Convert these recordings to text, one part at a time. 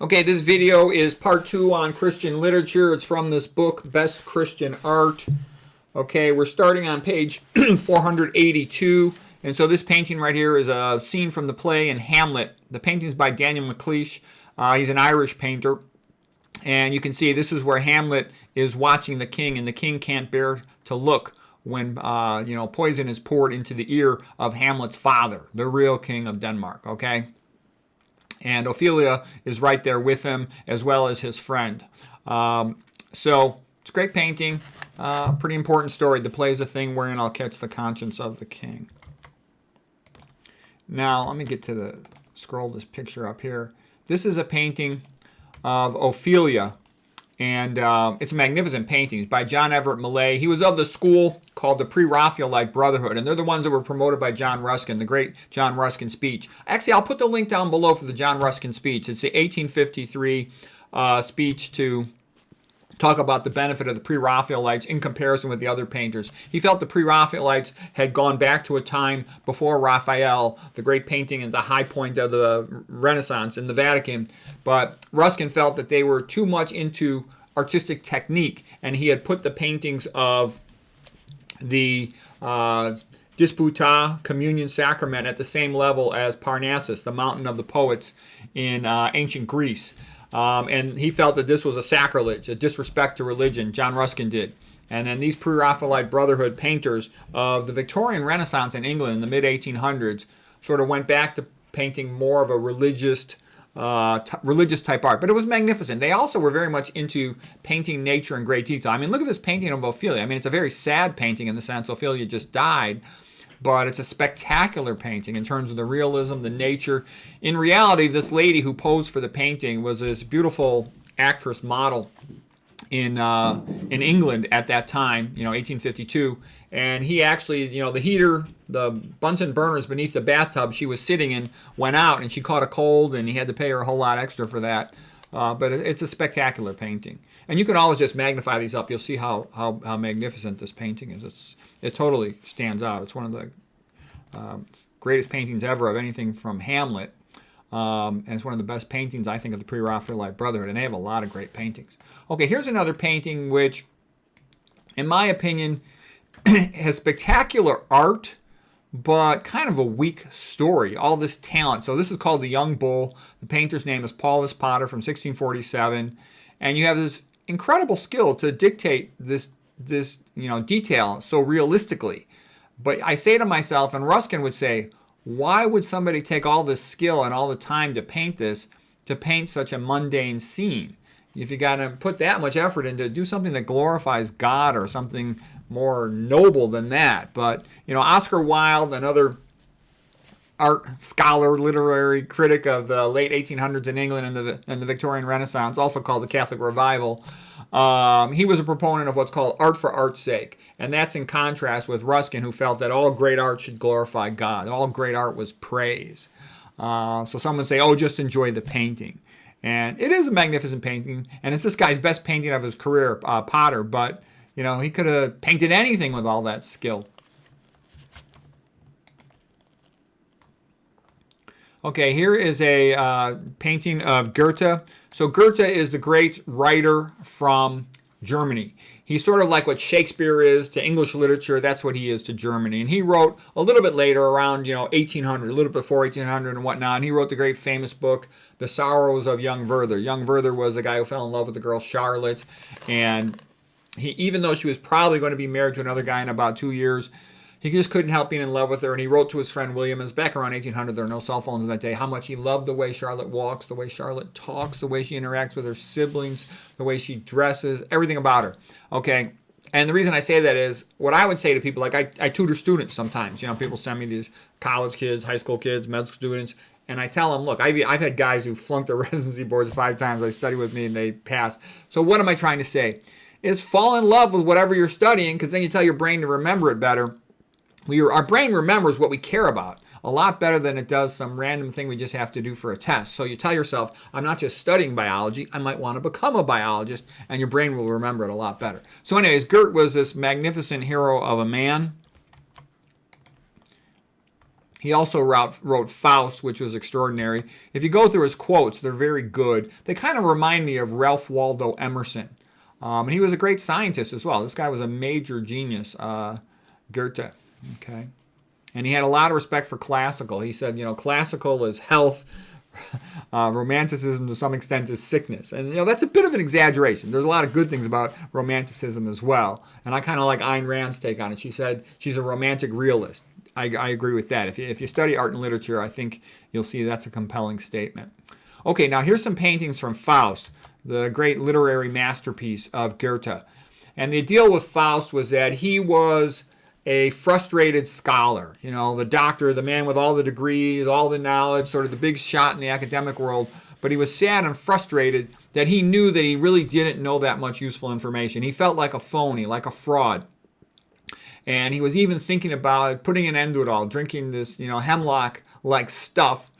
Okay, this video is part 2 on Christian literature. It's from this book, Best Christian Art. Okay, we're starting on page 482. And so this painting right here is a scene from the play in Hamlet. The painting is by Daniel McLeish. He's an Irish painter. And you can see this is where Hamlet is watching the king, and the king can't bear to look when poison is poured into the ear of Hamlet's father, the real king of Denmark. Okay. And Ophelia is right there with him, as well as his friend. So it's a great painting, pretty important story. The play is a thing wherein I'll catch the conscience of the king. Now, let me get to scroll this picture up here. This is a painting of Ophelia, and it's a magnificent painting. It's by John Everett Millay. He was of the school called the Pre-Raphaelite Brotherhood, and they're the ones that were promoted by John Ruskin, the great John Ruskin speech. Actually, I'll put the link down below for the John Ruskin speech. It's the 1853 speech to talk about the benefit of the Pre-Raphaelites in comparison with the other painters. He felt the Pre-Raphaelites had gone back to a time before Raphael, the great painting at the high point of the Renaissance in the Vatican. But Ruskin felt that they were too much into artistic technique, and he had put the paintings of the Disputa, communion sacrament, at the same level as Parnassus, the mountain of the poets in ancient Greece. And he felt that this was a sacrilege, a disrespect to religion. John Ruskin did. And then these Pre-Raphaelite Brotherhood painters of the Victorian Renaissance in England in the mid-1800s sort of went back to painting more of a religious type art. But it was magnificent. They also were very much into painting nature in great detail. I mean, look at this painting of Ophelia. I mean, it's a very sad painting in the sense Ophelia just died. But it's a spectacular painting in terms of the realism, the nature. In reality, this lady who posed for the painting was this beautiful actress model in England at that time, 1852. And he actually, the heater, the Bunsen burners beneath the bathtub she was sitting in went out, and she caught a cold, and he had to pay her a whole lot extra for that. But it's a spectacular painting. And you can always just magnify these up. You'll see how magnificent this painting is. It totally stands out. It's one of the greatest paintings ever of anything from Hamlet. And it's one of the best paintings, I think, of the Pre-Raphaelite Brotherhood. And they have a lot of great paintings. Okay, here's another painting which, in my opinion, has spectacular art, but kind of a weak story. All this talent. So this is called The Young Bull. The painter's name is Paulus Potter from 1647. And you have this incredible skill to dictate this detail so realistically. But I say to myself, and Ruskin would say, why would somebody take all this skill and all the time to paint this, to paint such a mundane scene? If you got to put that much effort into do something that glorifies God or something more noble than that. But, Oscar Wilde, another art scholar, literary critic of the late 1800s in England and the Victorian Renaissance, also called the Catholic Revival, he was a proponent of what's called art for art's sake. And that's in contrast with Ruskin, who felt that all great art should glorify God. All great art was praise. So some would say, just enjoy the painting. And it is a magnificent painting, and it's this guy's best painting of his career, Potter. But, he could have painted anything with all that skill. Okay, here is a painting of Goethe. So Goethe is the great writer from Germany. He's sort of like what Shakespeare is to English literature. That's what he is to Germany. And he wrote a little bit later, around 1800, a little bit before 1800 and whatnot. And he wrote the great famous book, The Sorrows of Young Werther. Young Werther was a guy who fell in love with the girl Charlotte. And he, even though she was probably going to be married to another guy in about 2 years, he just couldn't help being in love with her, and he wrote to his friend William, and back around 1800, there were no cell phones in that day, how much he loved the way Charlotte walks, the way Charlotte talks, the way she interacts with her siblings, the way she dresses, everything about her. Okay, and the reason I say that is, what I would say to people, like I tutor students sometimes. People send me these college kids, high school kids, med school students, and I tell them, look, I've had guys who flunked their residency boards 5 times. They study with me, and they pass. So what am I trying to say? Is fall in love with whatever you're studying, because then you tell your brain to remember it better. Our brain remembers what we care about a lot better than it does some random thing we just have to do for a test. So you tell yourself, I'm not just studying biology, I might want to become a biologist, and your brain will remember it a lot better. So anyways, Goethe was this magnificent hero of a man. He also wrote Faust, which was extraordinary. If you go through his quotes, they're very good. They kind of remind me of Ralph Waldo Emerson. And he was a great scientist as well. This guy was a major genius, Goethe. Okay. And he had a lot of respect for classical. He said, classical is health. Romanticism to some extent is sickness. And that's a bit of an exaggeration. There's a lot of good things about romanticism as well. And I kind of like Ayn Rand's take on it. She said she's a romantic realist. I agree with that. If you study art and literature, I think you'll see that's a compelling statement. Okay, now here's some paintings from Faust, the great literary masterpiece of Goethe. And the deal with Faust was that he was a frustrated scholar, the doctor, the man with all the degrees, all the knowledge, sort of the big shot in the academic world. But he was sad and frustrated that he knew that he really didn't know that much useful information. He felt like a phony, like a fraud. And he was even thinking about putting an end to it all, drinking this, hemlock-like stuff.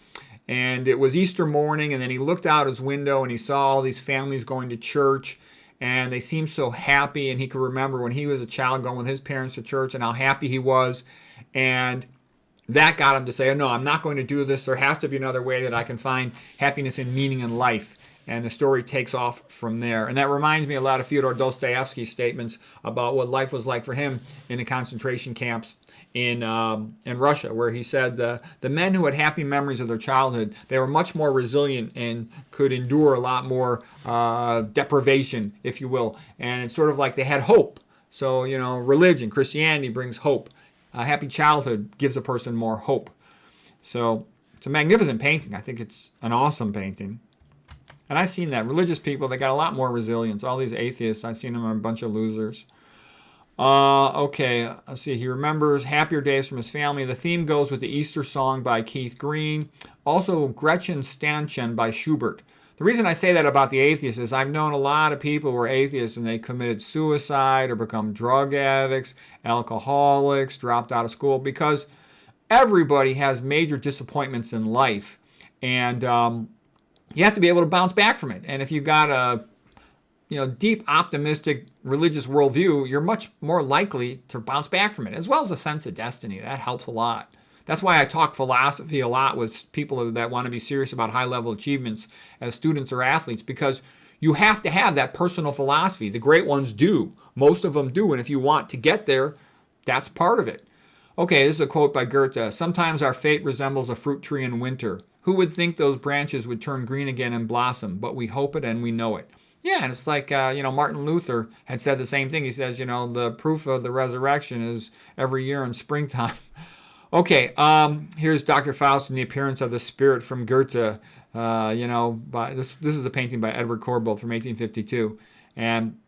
And it was Easter morning, and then he looked out his window and he saw all these families going to church, and they seemed so happy. And he could remember when he was a child going with his parents to church and how happy he was. And that got him to say, oh, no, I'm not going to do this. There has to be another way that I can find happiness and meaning in life. And the story takes off from there. And that reminds me a lot of Fyodor Dostoevsky's statements about what life was like for him in the concentration camps in Russia, where he said the men who had happy memories of their childhood, they were much more resilient and could endure a lot more deprivation, if you will. And it's sort of like they had hope. So, religion, Christianity brings hope. A happy childhood gives a person more hope. So it's a magnificent painting. I think it's an awesome painting. And I've seen that. Religious people, they got a lot more resilience. All these atheists, I've seen them are a bunch of losers. Okay, let's see. He remembers happier days from his family. The theme goes with the Easter song by Keith Green. Also, Gretchen Stanchen by Schubert. The reason I say that about the atheists is I've known a lot of people who are atheists and they committed suicide or become drug addicts, alcoholics, dropped out of school, because everybody has major disappointments in life. And you have to be able to bounce back from it. And if you've got a deep, optimistic religious worldview, you're much more likely to bounce back from it, as well as a sense of destiny. That helps a lot. That's why I talk philosophy a lot with people that want to be serious about high-level achievements as students or athletes, because you have to have that personal philosophy. The great ones do. Most of them do. And if you want to get there, that's part of it. Okay, this is a quote by Goethe. Sometimes our fate resembles a fruit tree in winter. Who would think those branches would turn green again and blossom? But we hope it and we know it. Yeah, and it's like, Martin Luther had said the same thing. He says, the proof of the resurrection is every year in springtime. Okay, here's Dr. Faust and the appearance of the spirit from Goethe. This is a painting by Edward Corbould from 1852. And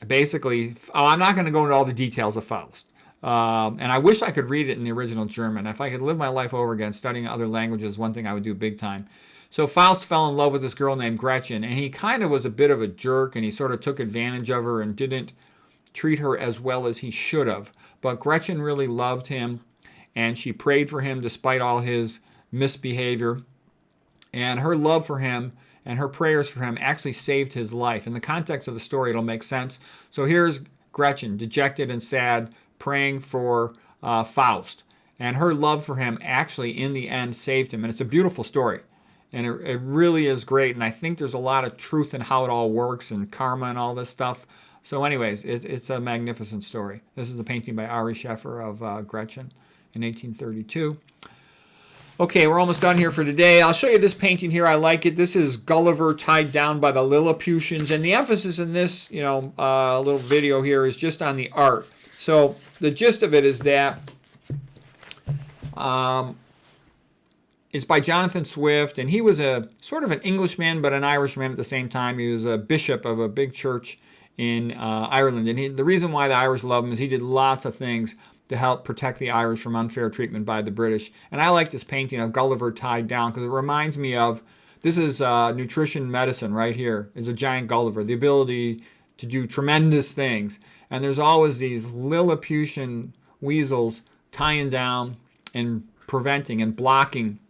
basically, I'm not going to go into all the details of Faust. And I wish I could read it in the original German. If I could live my life over again, studying other languages, one thing I would do big time. So Faust fell in love with this girl named Gretchen, and he kind of was a bit of a jerk, and he sort of took advantage of her and didn't treat her as well as he should have. But Gretchen really loved him, and she prayed for him despite all his misbehavior. And her love for him and her prayers for him actually saved his life. In the context of the story, it'll make sense. So here's Gretchen, dejected and sad, praying for Faust. And her love for him actually, in the end, saved him. And it's a beautiful story. And it really is great. And I think there's a lot of truth in how it all works and karma and all this stuff. So anyways, it's a magnificent story. This is a painting by Ari Scheffer of Gretchen in 1832. Okay, we're almost done here for today. I'll show you this painting here. I like it. This is Gulliver tied down by the Lilliputians. And the emphasis in this, little video here is just on the art. So the gist of it is that it's by Jonathan Swift, and he was a sort of an Englishman but an Irishman at the same time. He was a bishop of a big church in Ireland, and the reason why the Irish love him is he did lots of things to help protect the Irish from unfair treatment by the British. And I like this painting of Gulliver tied down because it reminds me of, this is nutrition medicine right here, is a giant Gulliver, the ability to do tremendous things. And there's always these Lilliputian weasels tying down and preventing and blocking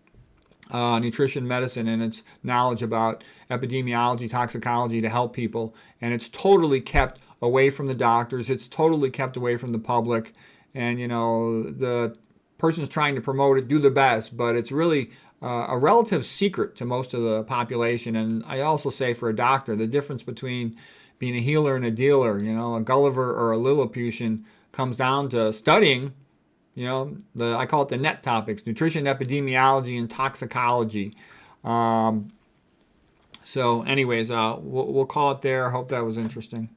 nutrition medicine and its knowledge about epidemiology, toxicology to help people. And it's totally kept away from the doctors. It's totally kept away from the public. And, the person's trying to promote it, do the best, but it's really a relative secret to most of the population. And I also say for a doctor, the difference between being a healer and a dealer, a Gulliver or a Lilliputian, comes down to studying, I call it the NET topics: nutrition, epidemiology, and toxicology. So anyways, we'll call it there. Hope that was interesting.